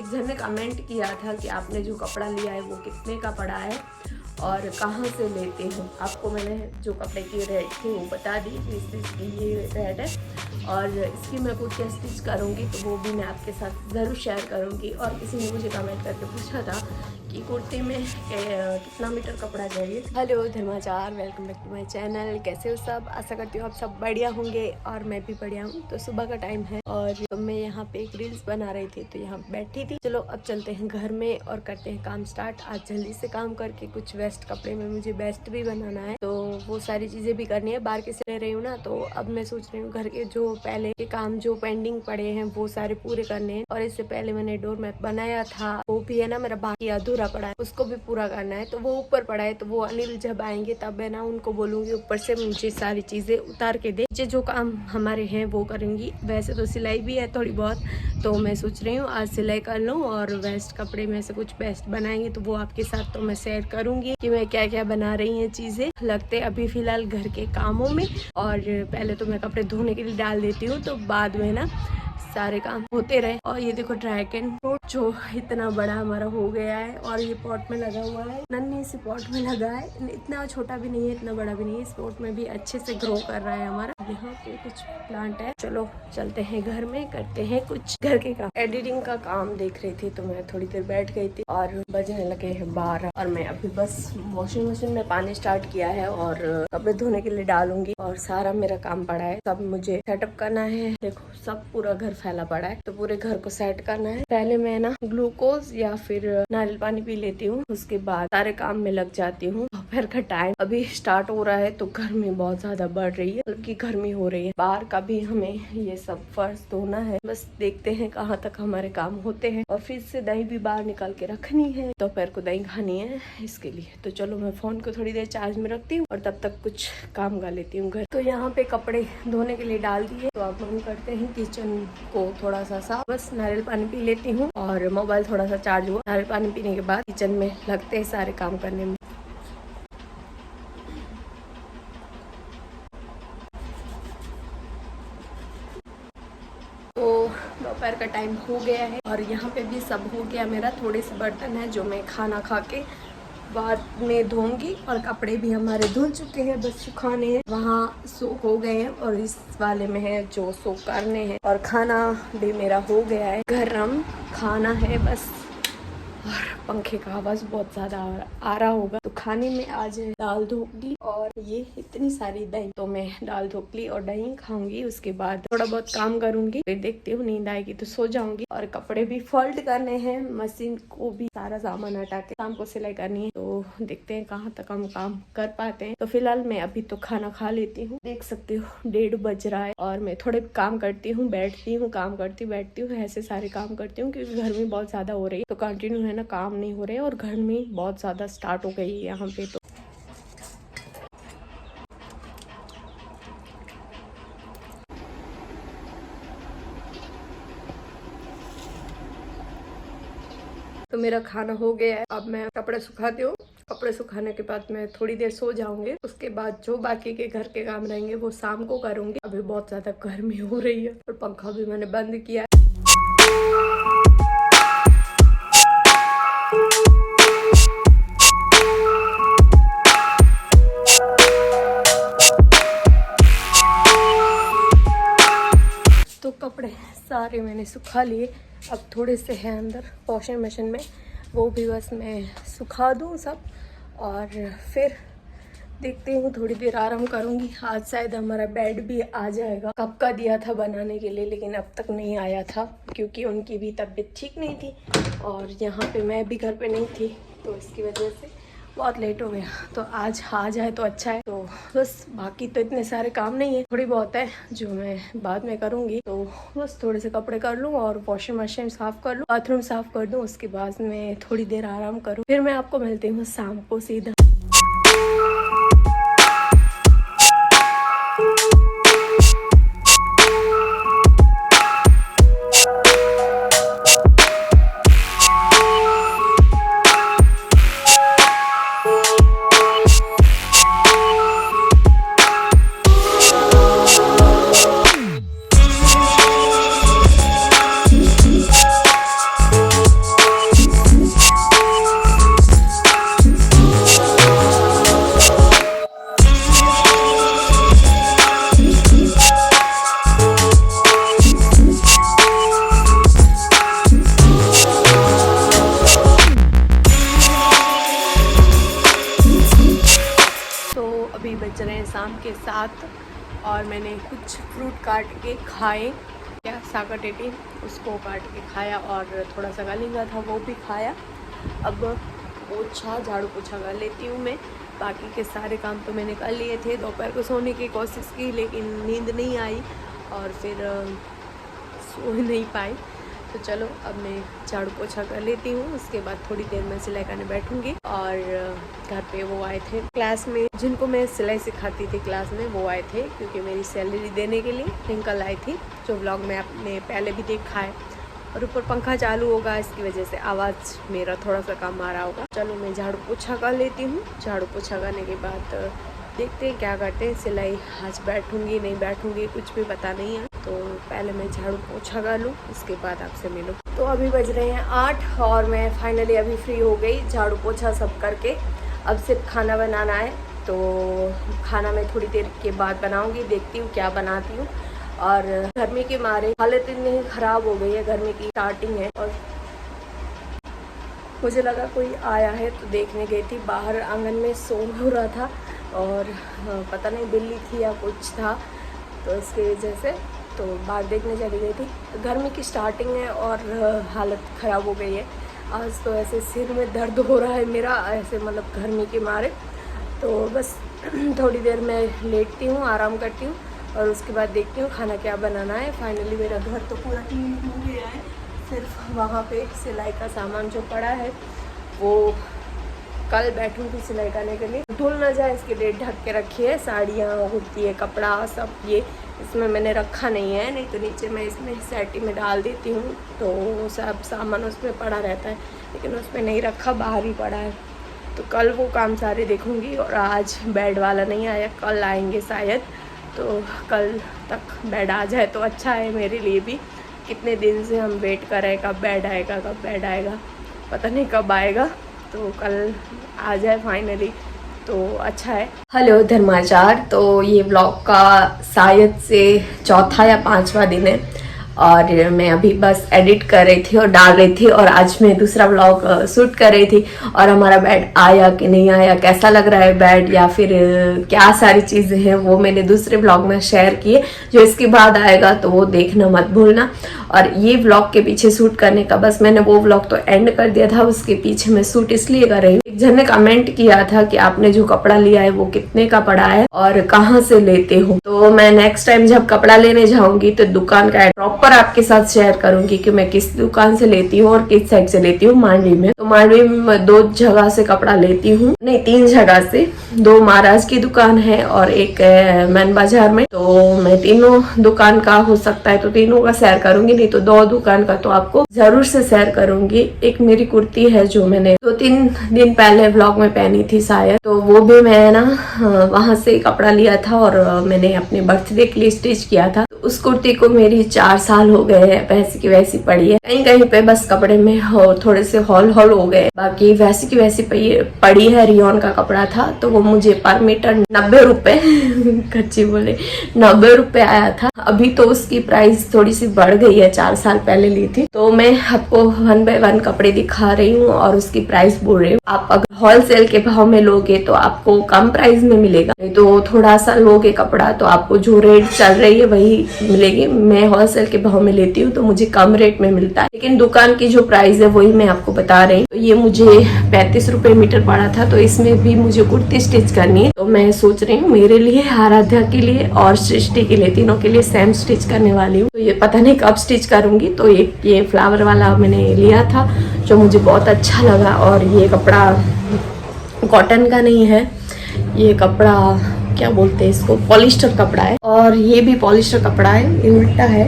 एक जन ने कमेंट किया था कि आपने जो कपड़ा लिया है वो कितने का पड़ा है और कहाँ से लेते हैं। आपको मैंने जो कपड़े की रेट थी वो बता दी कि इसकी ये रेट है और इसकी मैं कुछ स्टिच करूँगी तो वो भी मैं आपके साथ ज़रूर शेयर करूँगी। और किसी ने मुझे कमेंट करके पूछा था कि कुर्ती में कितना मीटर कपड़ा चाहिए। Hello Dharmachar, welcome back to my channel. कैसे हो सब? आशा करती हूँ आप सब बढ़िया होंगे और मैं भी बढ़िया हूँ। तो सुबह का टाइम है और तो मैं यहाँ पे एक रील्स बना रही थी तो यहाँ बैठी थी। चलो अब चलते हैं घर में और करते हैं काम स्टार्ट। आज जल्दी से काम करके कुछ वेस्ट कपड़े में मुझे बेस्ट भी बनाना है तो वो सारी चीजें भी करनी है। बाहर के से रह रही हूँ ना, तो अब मैं सोच रही हूँ घर के जो पहले के काम जो पेंडिंग पड़े हैं वो सारे पूरे करने हैं। और इससे पहले मैंने डोर मैट बनाया था, वो भी है ना मेरा बाकी अधूरा पड़ा है, उसको भी पूरा करना है। तो वो ऊपर पड़ा है, तो वो अनिल जब आएंगे तब है ना उनको बोलूंगी ऊपर से मुझे सारी चीजें उतार के दे। जो काम हमारे हैं वो करेंगी। वैसे तो सिलाई भी है थोड़ी बहुत, तो मैं सोच रही हूँ आज सिलाई कर लूँ और वेस्ट कपड़े में से कुछ बेस्ट बनाएंगे तो वो आपके साथ तो मैं शेयर करूंगी कि मैं क्या क्या बना रही हैं चीजें। लगते अभी फिलहाल घर के कामों में, और पहले तो मैं कपड़े धोने के लिए डाल देती हूँ तो बाद में ना सारे काम होते रहे। और ये देखो ड्रैगन फ्रूट जो इतना बड़ा हमारा हो गया है और ये पॉट में लगा हुआ है, नन्ही सी पॉट में लगा है, इतना छोटा भी नहीं है इतना बड़ा भी नहीं है। इस पॉट में भी अच्छे से ग्रो कर रहा है हमारा। यहाँ पे कुछ प्लांट है। चलो चलते हैं घर में, करते हैं कुछ घर के काम। एडिटिंग का काम देख रही थी तो मैं थोड़ी देर बैठ गई थी और बजने लगे हैं 12 और मैं अभी बस वॉशिंग मशीन में पानी स्टार्ट किया है और कपड़े धोने के लिए डालूंगी और सारा मेरा काम पड़ा है। सब मुझे सेटअप करना है। देखो सब पूरा घर फैला पड़ा है तो पूरे घर को सेट करना है। पहले मैं ना ग्लूकोज या फिर नारियल पानी पी लेती हूँ, उसके बाद सारे काम में लग जाती हूँ। दोपहर का टाइम अभी स्टार्ट हो रहा है तो गर्मी बहुत ज्यादा बढ़ रही है, मतलब की गर्मी हो रही है। बाहर का भी हमें ये सब फर्श धोना है। बस देखते हैं कहाँ तक हमारे काम होते हैं। और फ्रिज से दही भी बाहर निकाल के रखनी है, दोपहर को दही खानी है इसके लिए। तो चलो मैं फोन को थोड़ी देर चार्ज में रखती हूँ और तब तक कुछ काम कर लेती हूँ घर। तो यहाँ पे कपड़े धोने के लिए डाल दिए तो अब हम करते हैं किचन को थोड़ा सा साफ। बस नारियल पानी पी लेती हूँ और मोबाइल थोड़ा सा चार्ज हुआ। नारियल पानी पीने के बाद किचन में लगते हैं सारे काम करने में। तो दोपहर का टाइम हो गया है और यहाँ पे भी सब हो गया मेरा। थोड़े से बर्तन है जो मैं खाना खा के बाद में धोऊंगी और कपड़े भी हमारे धुल चुके हैं, बस सुखाने हैं। वहाँ सोख हो गए हैं और इस वाले में है जो सोख करने हैं। और खाना भी मेरा हो गया है, गरम खाना है बस। और पंखे का आवाज बहुत ज्यादा आ रहा होगा। तो खाने में आज दाल ढोकली और ये इतनी सारी दही, तो मैं दाल ढोकली और दही खाऊंगी। उसके बाद थोड़ा बहुत काम करूंगी, फिर देखती हूँ नींद आएगी तो सो जाऊंगी। और कपड़े भी फोल्ड करने हैं, मशीन को भी सारा सामान हटा के शाम को सिलाई करनी है। तो देखते हैं कहाँ तक हम काम कर पाते हैं। तो फिलहाल मैं अभी तो खाना खा लेती हूँ। देख सकते हो 1:30 बज रहा है और मैं थोड़े काम करती हूँ, बैठती हूँ, काम करती हूँ, बैठती हूँ, ऐसे सारे काम करती हूँ क्योंकि गर्मी बहुत ज्यादा हो रही है। तो कंटिन्यू है ना काम नहीं हो रहे और गर्मी बहुत ज्यादा स्टार्ट हो गई है यहाँ पे। तो मेरा खाना हो गया है, अब मैं कपड़े सुखाती हूँ। कपड़े सुखाने के बाद मैं थोड़ी देर सो जाऊंगी। उसके बाद जो बाकी के घर के काम रहेंगे वो शाम को करूंगी। अभी बहुत ज्यादा गर्मी हो रही है और पंखा भी मैंने बंद किया है। तो कपड़े सारे मैंने सुखा लिए, अब थोड़े से हैं अंदर वॉशिंग मशीन में, वो भी बस मैं सुखा दूँ सब और फिर देखती हूँ थोड़ी देर आराम करूँगी। आज शायद हमारा बेड भी आ जाएगा। कब का दिया था बनाने के लिए लेकिन अब तक नहीं आया था क्योंकि उनकी भी तबीयत ठीक नहीं थी और यहाँ पे मैं भी घर पे नहीं थी तो इसकी वजह से बहुत लेट हो गया। तो आज आ जाए तो अच्छा है। तो बस बाकी तो इतने सारे काम नहीं है, थोड़ी बहुत है जो मैं बाद में करूँगी। तो बस थोड़े से कपड़े कर लूँ और वॉशिंग मशीन साफ़ कर लूँ, बाथरूम साफ़ कर दूँ, उसके बाद मैं थोड़ी देर आराम करूँ। फिर मैं आपको मिलती हूँ शाम को सीधा। के साथ, और मैंने कुछ फ्रूट काट के खाए, क्या सागर टेटी उसको काट के खाया, और थोड़ा सा गलिंगा था वो भी खाया। अब पोछा झाड़ू पोछा कर लेती हूँ मैं। बाकी के सारे काम तो मैंने कर लिए थे। दोपहर को सोने की कोशिश की लेकिन नींद नहीं आई और फिर सो नहीं पाई। तो चलो अब मैं झाड़ू पोछा कर लेती हूँ, उसके बाद थोड़ी देर में सिलाई करने बैठूँगी। और घर पे वो आए थे क्लास में, जिनको मैं सिलाई सिखाती थी क्लास में, वो आए थे क्योंकि मेरी सैलरी देने के लिए। ट्विंकल आई थी जो व्लॉग में आपने पहले भी देखा है। और ऊपर पंखा चालू होगा, इसकी वजह से आवाज़ मेरा थोड़ा सा कम आ रहा होगा। चलो मैं झाड़ू पोछा कर लेती हूँ। झाड़ू पोछा करने के बाद देखते हैं क्या करते हैं। सिलाई आज बैठूंगी नहीं बैठूंगी कुछ भी पता नहीं है। तो पहले मैं झाड़ू पोछा कर लूँ, उसके बाद आपसे मिलूँ। तो अभी बज रहे हैं 8 और मैं फाइनली अभी फ्री हो गई झाड़ू पोछा सब करके। अब सिर्फ खाना बनाना है, तो खाना मैं थोड़ी देर के बाद बनाऊँगी। देखती हूँ क्या बनाती हूँ। और गर्मी के मारे हालत इतनी ख़राब हो गई है, गर्मी की स्टार्टिंग है और मुझे लगा कोई आया है तो देखने गई थी। बाहर आंगन में सोन हो रहा था और पता नहीं बिल्ली थी या कुछ था, तो इसकी वजह से तो बाहर देखने चली गई थी। तो गर्मी की स्टार्टिंग है और हालत ख़राब हो गई है। आज तो ऐसे सिर में दर्द हो रहा है मेरा, ऐसे मतलब गर्मी के मारे। तो बस थोड़ी देर मैं लेटती हूँ, आराम करती हूँ और उसके बाद देखती हूँ खाना क्या बनाना है। फाइनली मेरा घर तो पूरा क्लीन हो गया है, सिर्फ वहाँ पे सिलाई का सामान जो पड़ा है वो कल बैठूँगी सिलाई करने के लिए। धुल ना जाए इसके लिए ढक के रखी है। साड़ियाँ होती है, कपड़ा सब ये इसमें मैंने रखा नहीं है, नहीं तो नीचे मैं इसमें सेटी में डाल देती हूँ तो सब सामान उसमें पड़ा रहता है, लेकिन उसमें नहीं रखा, बाहर ही पड़ा है। तो कल वो काम सारे देखूँगी। और आज बेड वाला नहीं आया, कल आएंगे शायद, तो कल तक बेड आ जाए तो अच्छा है मेरे लिए भी। कितने दिन से हम वेट कर रहे हैं, कब बेड आएगा कब बेड आएगा, पता नहीं कब आएगा। तो कल आ जाए फाइनली तो अच्छा है। हेलो धर्माचार। तो ये व्लॉग का शायद से चौथा या 5वां दिन है और मैं अभी बस एडिट कर रही थी और डाल रही थी। और आज मैं दूसरा व्लॉग शूट कर रही थी और हमारा बेड आया कि नहीं आया, कैसा लग रहा है बेड, या फिर क्या सारी चीज़ें हैं वो मैंने दूसरे व्लॉग में शेयर किए। जो इसके बाद आएगा तो वो देखना मत भूलना। और ये व्लॉग के पीछे शूट करने का बस मैंने वो व्लॉग तो एंड कर दिया था, उसके पीछे मैं शूट इसलिए कर रही हूँ। एक जन ने कमेंट किया था कि आपने जो कपड़ा लिया है वो कितने का पड़ा है और कहाँ से लेते हो। तो मैं नेक्स्ट टाइम जब कपड़ा लेने जाऊंगी तो दुकान का प्रॉपर आपके साथ शेयर करूंगी कि मैं किस दुकान से लेती हूँ और किस साइड से लेती हूँ। मांडवी में, तो मांडवी में मैं 2 जगह से कपड़ा लेती हूँ, नहीं 3 जगह से। 2 महाराज की दुकान है और एक मैन बाजार में। तो मैं तीनों दुकान का हो सकता है तो तीनों का शेयर करूंगी, नहीं तो 2 दुकान का तो आपको जरूर से शेयर करूंगी। एक मेरी कुर्ती है जो मैंने 2-3 दिन पहले व्लॉग में पहनी थी शायद, तो वो भी मैं ना वहां से कपड़ा लिया था और मैंने अपने बर्थडे के लिए स्टिच किया था। तो उस कुर्ती को मेरी 4 साल हो गए हैं, वैसी की वैसी पड़ी है। कहीं कहीं पे बस कपड़े में थोड़े से हॉल हो गए, बाकी वैसी की वैसी पड़ी है। रियोन का कपड़ा था तो वो मुझे पर मीटर 90 रुपए कच्ची बोले 90 रुपए आया था। अभी तो उसकी प्राइस थोड़ी सी बढ़ गई है, 4 साल पहले ली थी। तो मैं आपको 1 बाय 1 कपड़े दिखा रही हूँ और उसकी प्राइस बोल रही हूँ। आप अगर होलसेल के भाव में लोगे तो आपको कम प्राइस में मिलेगा, नहीं तो थोड़ा सा लोगे कपड़ा तो आपको जो रेट चल रही है वही मिलेगी। मैं होलसेल के भाव में लेती हूँ तो मुझे कम रेट में मिलता है, लेकिन दुकान की जो प्राइस है वही मैं आपको बता रही हूँ। तो ये मुझे 35 रुपए मीटर पड़ा था। तो इसमें भी मुझे कुर्ती स्टिच करनी है, तो मैं सोच रही हूँ मेरे लिए, आराध्या के लिए और सृष्टि के लिए, तीनों के लिए सेम स्टिच करने वाली हूँ। तो ये पता नहीं कब स्टिच करूंगी। तो ये फ्लावर वाला मैंने लिया था जो मुझे बहुत अच्छा लगा। और ये कपड़ा कॉटन का नहीं है, ये कपड़ा क्या बोलते हैं इसको, पॉलिस्टर कपड़ा है। और ये भी पॉलिस्टर कपड़ा है, ये उल्टा है,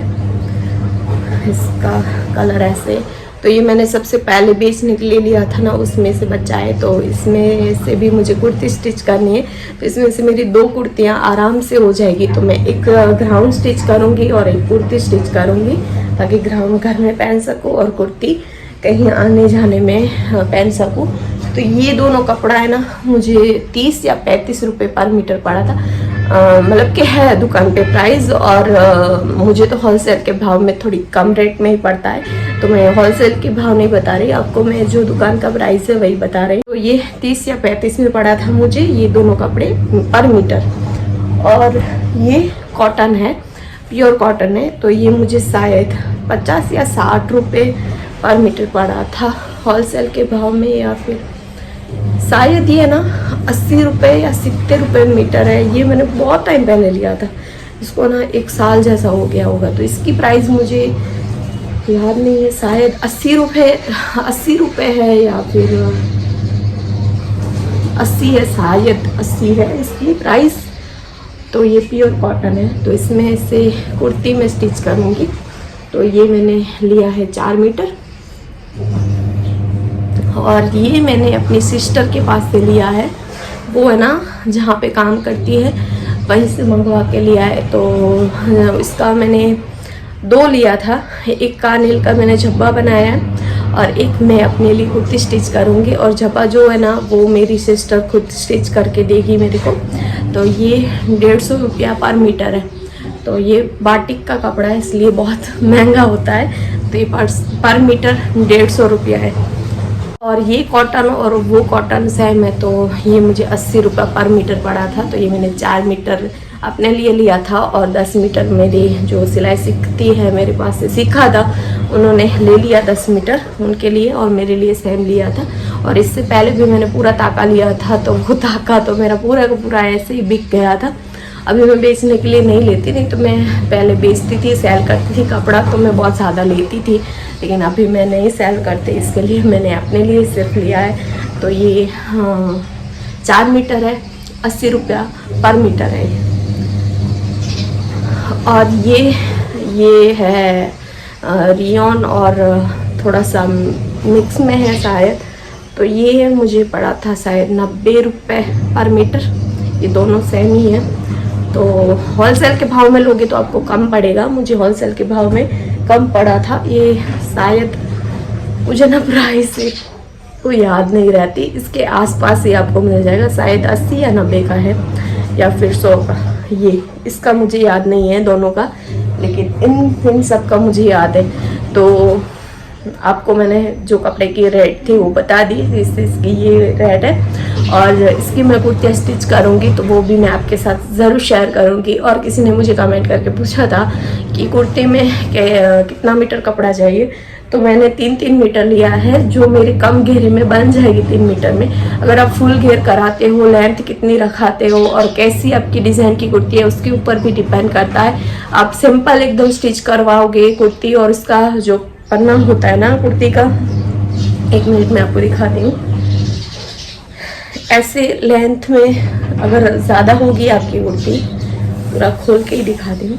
इसका कलर ऐसे। तो ये मैंने सबसे पहले बेचने के लिए लिया था ना, उसमें से बचा है। तो इसमें से भी मुझे कुर्ती स्टिच करनी है। तो इसमें से मेरी 2 कुर्तियाँ आराम से हो जाएगी। तो मैं एक ग्राउंड स्टिच करूँगी और एक कुर्ती स्टिच करूँगी, ताकि ग्राउंड घर में पहन सकूँ और कुर्ती कहीं आने जाने में पहन सकूँ। तो ये दोनों कपड़ा है ना, मुझे 30 या 35 रुपए पर मीटर पड़ा था। मतलब कि है दुकान पे प्राइस, और मुझे तो होलसेल के भाव में थोड़ी कम रेट में ही पड़ता है। तो मैं होलसेल के भाव नहीं बता रही आपको, मैं जो दुकान का प्राइस है वही बता रही हूँ। तो ये 30 या 35 में पड़ा था मुझे ये दोनों कपड़े पर मीटर। और ये कॉटन है, प्योर कॉटन है। तो ये मुझे शायद 50 या 60 रुपये पर मीटर पड़ा था होलसेल के भाव में, या फिर शायद ये ना 80 रुपये या 70 रुपये मीटर है। ये मैंने बहुत टाइम पहले लिया था, इसको ना 1 साल जैसा हो गया होगा। तो इसकी प्राइस मुझे याद नहीं है, शायद 80 रुपये है या फिर 80 है, शायद 80 है इसकी प्राइस। तो ये प्योर कॉटन है। तो इसमें से कुर्ती में स्टिच करूँगी। तो ये मैंने लिया है 4 मीटर, और ये मैंने अपनी सिस्टर के पास से लिया है। वो है ना जहाँ पे काम करती है, वहीं से मंगवा के लिया है। तो इसका मैंने 2 लिया था, एक का अनिल का मैंने झब्बा बनाया है, और एक मैं अपने लिए कुर्ती स्टिच करूँगी। और झब्बा जो है ना वो मेरी सिस्टर खुद स्टिच करके देगी मेरे को। तो ये 150 रुपया पर मीटर है। तो ये बाटिक का कपड़ा है, इसलिए बहुत महंगा होता है। तो ये पर मीटर 150 रुपया है। और ये कॉटन और वो कॉटन सेम है। तो ये मुझे 80 रुपये पर मीटर पड़ा था। तो ये मैंने 4 मीटर अपने लिए लिया था, और 10 मीटर मेरी जो सिलाई सीखती है मेरे पास से सीखा था, उन्होंने ले लिया 10 मीटर उनके लिए, और मेरे लिए सेम लिया था। और इससे पहले भी मैंने पूरा ताका लिया था, तो वो ताका तो मेरा पूरा का पूरा ऐसे ही बिक गया था। अभी मैं बेचने के लिए नहीं लेती, नहीं तो मैं पहले बेचती थी, सेल करती थी कपड़ा, तो मैं बहुत ज़्यादा लेती थी। लेकिन अभी मैं नहीं सेल करती, इसके लिए मैंने अपने लिए सिर्फ लिया है। तो ये 4 मीटर है, 80 रुपया पर मीटर है। और ये है रियोन और थोड़ा सा मिक्स में है शायद। तो ये मुझे पड़ा था शायद 90 रुपये पर मीटर। ये दोनों सेम ही है। तो होलसेल के भाव में लोगे तो आपको कम पड़ेगा, मुझे होलसेल के भाव में कम पड़ा था। ये शायद मुझे ना प्राइस को याद नहीं रहती, इसके आसपास ही आपको मिल जाएगा। शायद 80 या 90 का है, या फिर 100 का। ये इसका मुझे याद नहीं है दोनों का, लेकिन इन सब का मुझे याद है। तो आपको मैंने जो कपड़े की रेट थी वो बता दी, इसकी ये रेट है। और इसकी मैं कुर्तियाँ स्टिच करूँगी तो वो भी मैं आपके साथ ज़रूर शेयर करूँगी। और किसी ने मुझे कमेंट करके पूछा था कि कुर्ती में कितना मीटर कपड़ा चाहिए, तो मैंने 3-3 मीटर लिया है, जो मेरे कम घेरे में बन जाएगी 3 मीटर में। अगर आप फुल घेर कराते हो, लेंथ कितनी रखाते हो और कैसी आपकी डिज़ाइन की कुर्ती है, उसके ऊपर भी डिपेंड करता है। आप सिंपल एकदम स्टिच करवाओगे कुर्ती, और उसका जो पन्ना होता है ना कुर्ती का, 1 मिनट में आपको दिखाती हूँ। ऐसे लेंथ में अगर ज़्यादा होगी आपकी कुर्ती, पूरा खोल के ही दिखाती हूँ,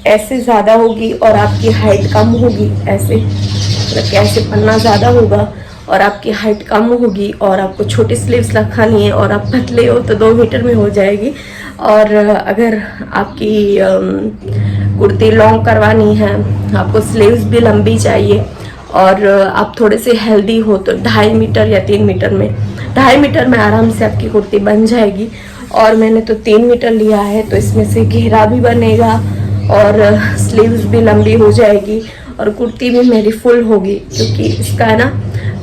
ऐसे ज़्यादा होगी और आपकी हाइट कम होगी, ऐसे मतलब कैसे पन्ना ज़्यादा होगा और आपकी हाइट कम होगी, और आपको छोटी स्लीव्स रखानी है और आप पतले हो तो 2 मीटर में हो जाएगी। और अगर आपकी कुर्ती लॉन्ग करवानी है, आपको स्लीव्स भी लंबी चाहिए, और आप थोड़े से हेल्दी हो तो 2.5 मीटर या 3 मीटर में, 2.5 मीटर में आराम से आपकी कुर्ती बन जाएगी। और मैंने तो 3 मीटर लिया है, तो इसमें से घेरा भी बनेगा और स्लीव्स भी लंबी हो जाएगी, और कुर्ती भी मेरी फुल होगी। क्योंकि इसका है ना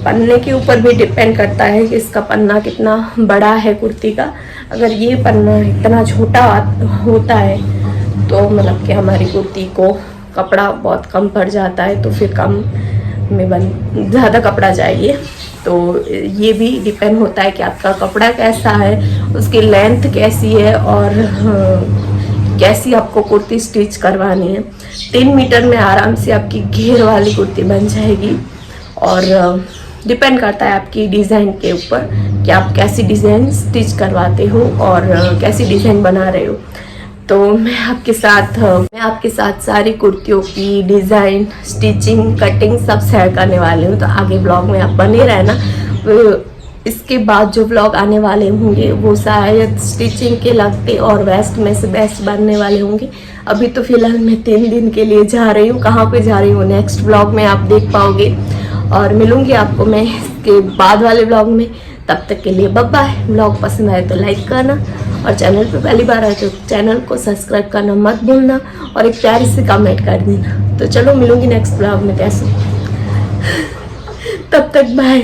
पन्ने के ऊपर भी डिपेंड करता है कि इसका पन्ना कितना बड़ा है कुर्ती का। अगर ये पन्ना इतना छोटा होता है तो मतलब कि हमारी कुर्ती को कपड़ा बहुत कम पड़ जाता है, तो फिर कम में ज़्यादा कपड़ा चाहिए। तो ये भी डिपेंड होता है कि आपका कपड़ा कैसा है, उसकी लेंथ कैसी है, और कैसी आपको कुर्ती स्टिच करवानी है। 3 मीटर में आराम से आपकी घेर वाली कुर्ती बन जाएगी। और डिपेंड करता है आपकी डिज़ाइन के ऊपर कि आप कैसी डिज़ाइन स्टिच करवाते हो और कैसी डिज़ाइन बना रहे हो। तो मैं आपके साथ सारी कुर्तियों की डिज़ाइन, स्टिचिंग, कटिंग सब शेयर करने वाली हूँ। तो आगे ब्लॉग में आप बने रहना। इसके बाद जो व्लॉग आने वाले होंगे वो शायद स्टिचिंग के लगते और बेस्ट में से बेस्ट बनने वाले होंगे। अभी तो फिलहाल मैं 3 दिन के लिए जा रही हूँ, कहाँ पे जा रही हूँ नेक्स्ट व्लॉग में आप देख पाओगे, और मिलूंगी आपको मैं इसके बाद वाले व्लॉग में। तब तक के लिए बाय बाय। व्लॉग पसंद आए तो लाइक करना, और चैनल पे पहली बार आए तो चैनल को सब्सक्राइब करना मत भूलना, और एक प्यारी सी कमेंट कर देना। तो चलो मिलूंगी नेक्स्ट व्लॉग में कैसे। तब तक बाय।